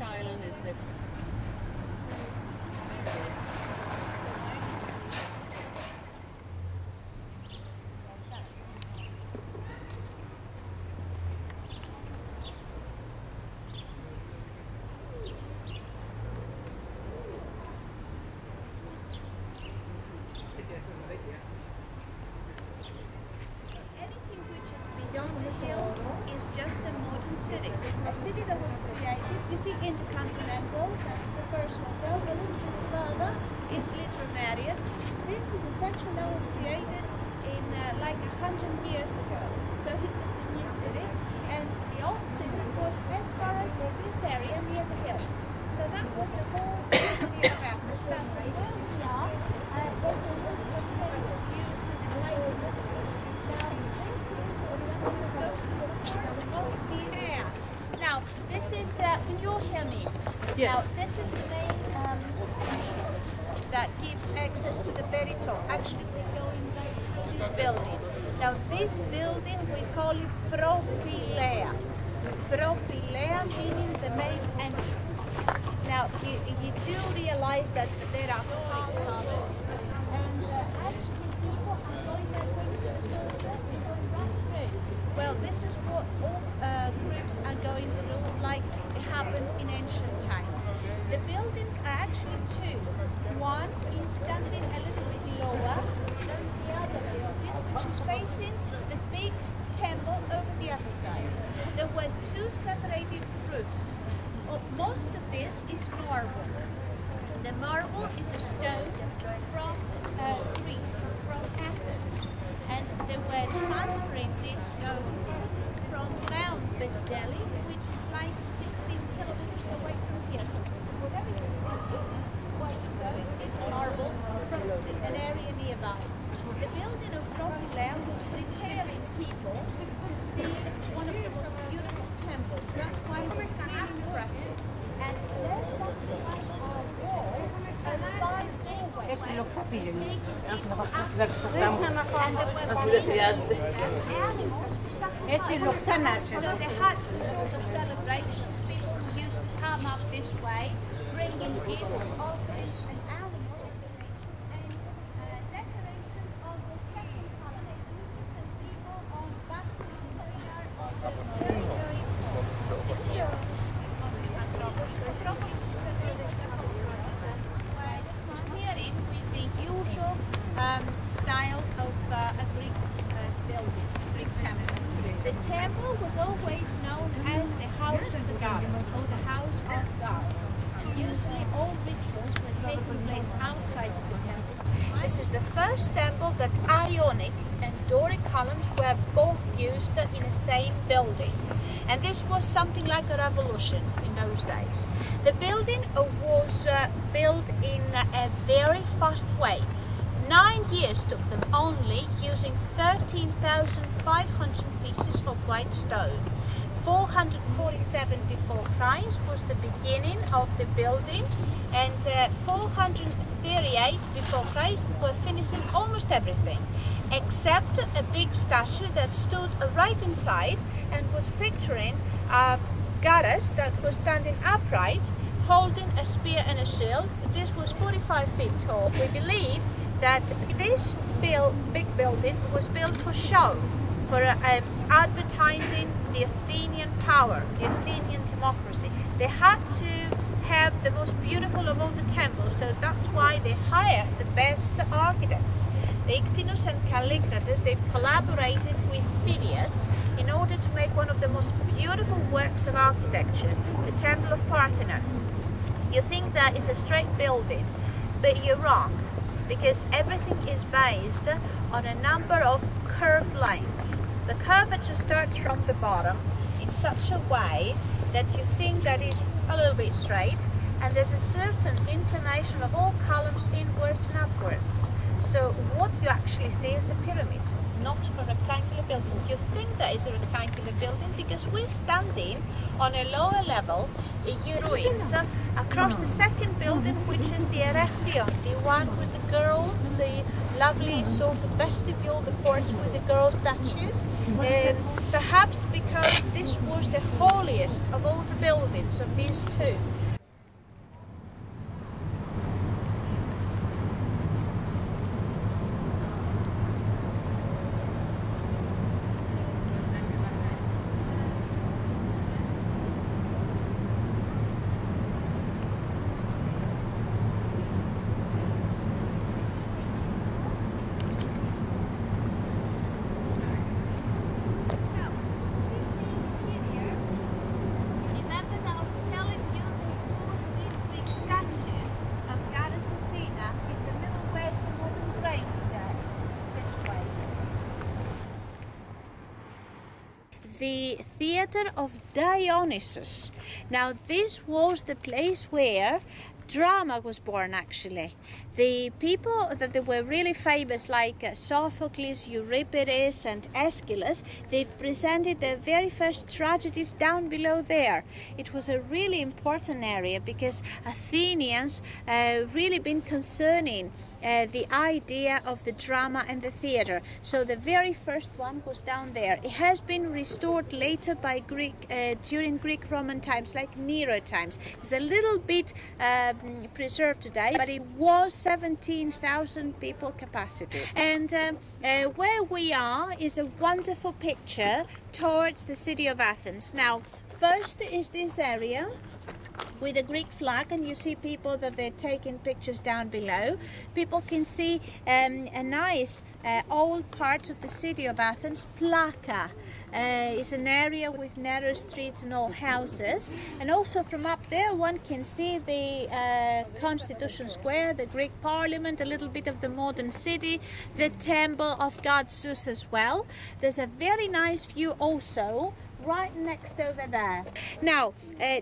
island is the Anything which is beyond the hills is just a modern city. A city that was created, you see Intercontinental, that's the first hotel, a little bit further is Little Marriott. This is a section that was created in like 100 years ago. So it is the new city, and the old city was as far as this area near the hills. So that was the whole city of Athens. Now, where we are, there's a little bit of view to the lake. Now, this is, can you all hear me? Yes. Now, this is the main entrance that gives access to the very top. Actually, we're going right through this building. Now, this building, we call it Propylea. Propylea meaning the main entrance. Now, you do realize that there are 5 columns. And actually, people are going that way to the surface. They're going right through. Well, this is what all groups are going through, like it happened in ancient times. The buildings are actually 2. One is standing a little bit lower than the other building, which is facing the big temple over the other side. There were 2 separated groups. Most of this is marble. The marble is a stone from Greece, from Athens, and they were transferring these stones from Mount Bedeli, which is like 16 kilometers away from here. Whatever you see is white stone, it's marble from an area nearby. The building of Acropolis was preparing people to see one of the most beautiful temples. That's why it was really impressive. And there's something like a wall and 5 doorways. Έτσι λοξαπίζει. Έτσι λοξανάρσε. So they had some sort of celebrations. People used to come up this way, bringing gifts, offerings, and animals and decoration of the second holiday. You see some people on baptism prayer of the very, very tall. Acropolis is the village here in with the usual style of a Greek building, Greek temple. The temple was always known as the house of the gods, or the house of God. Usually all rituals were taking place outside of the temple. This is the first temple that Ionic and Doric columns were both used in the same building. And this was something like a revolution in those days. The building was built in a very fast way. 9 years took them only, using 13,500 pieces of white stone. 447 before Christ was the beginning of the building, and 438 before Christ were finishing almost everything, except a big statue that stood right inside and was picturing a goddess that was standing upright, holding a spear and a shield. This was 45 feet tall. We believe that this big building was built for show, for advertising the Athenian power, the Athenian democracy. They had to have the most beautiful of all the temples, so that's why they hired the best architects. Ictinus and Calligratus, they collaborated with Phidias in order to make one of the most beautiful works of architecture, the Temple of Parthenon. You think that is a straight building, but you're wrong, because everything is based on a number of curved lines. The curvature starts from the bottom in such a way that you think that is a little bit straight, and there's a certain inclination of all columns inwards and upwards. So what you actually see is a pyramid, not a rectangular building. You think that is a rectangular building because we're standing on a lower level in ruins across the second building, which is the Erechtheion, the one with the girls, the lovely sort of vestibule, the porch with the girl statues. Perhaps because this was the holiest of all the buildings of these two. The Theatre of Dionysus. Now this was the place where drama was born actually. The people that they were really famous like Sophocles, Euripides and Aeschylus, they've presented their very first tragedies down below there. It was a really important area because Athenians really been concerning the idea of the drama and the theatre. So the very first one was down there. It has been restored later by during Greek-Roman times, like Nero times. It's a little bit preserved today, but it was 17,000 people capacity. And where we are is a wonderful picture towards the city of Athens. Now, first is this area with a Greek flag, and you see people that they're taking pictures down below. People can see a nice old part of the city of Athens, Plaka. It's an area with narrow streets and old houses, and also from up there one can see the Constitution Square, the Greek Parliament, a little bit of the modern city, the temple of God Zeus as well. There's a very nice view also right next over there. Now,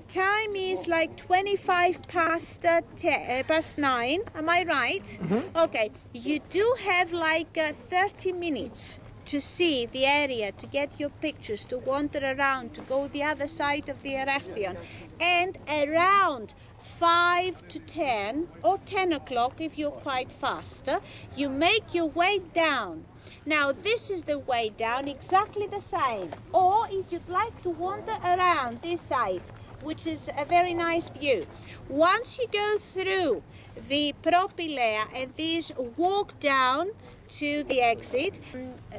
time is like 25 past 9. Am I right? Mm-hmm. Okay, you do have like 30 minutes to see the area, to get your pictures, to wander around, to go the other side of the Erechtheion. And around 5 to 10 or 10 o'clock, if you're quite fast, you make your way down. Now this is the way down, exactly the same. Or if you'd like to wander around this side, which is a very nice view. Once you go through the Propylea and this walk down to the exit,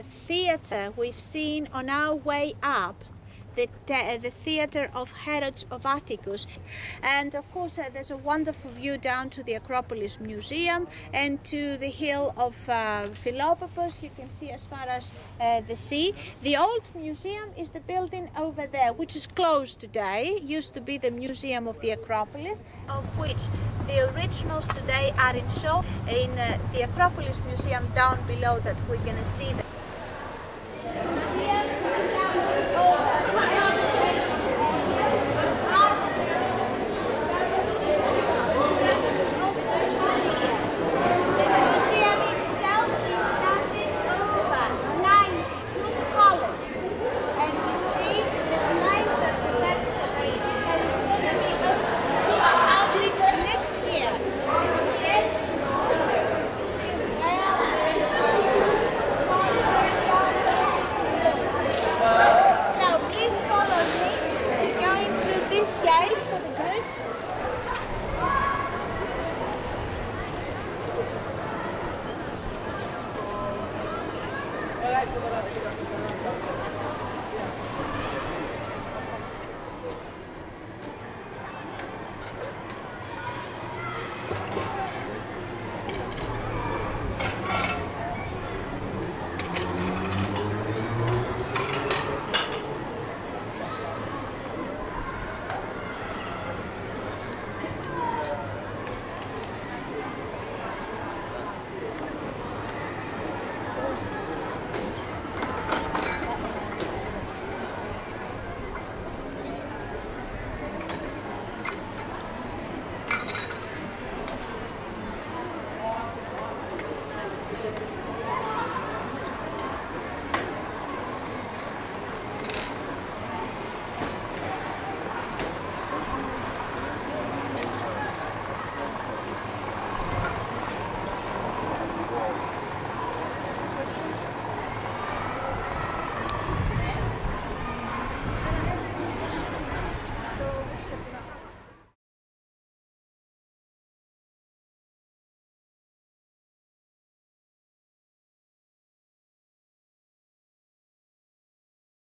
theatre we've seen on our way up, the theatre of Herod of Atticus, and of course there's a wonderful view down to the Acropolis Museum and to the hill of Philopopos. You can see as far as the sea. The old museum is the building over there, which is closed today. It used to be the Museum of the Acropolis, of which the originals today are in show in the Acropolis Museum down below that we're going to see.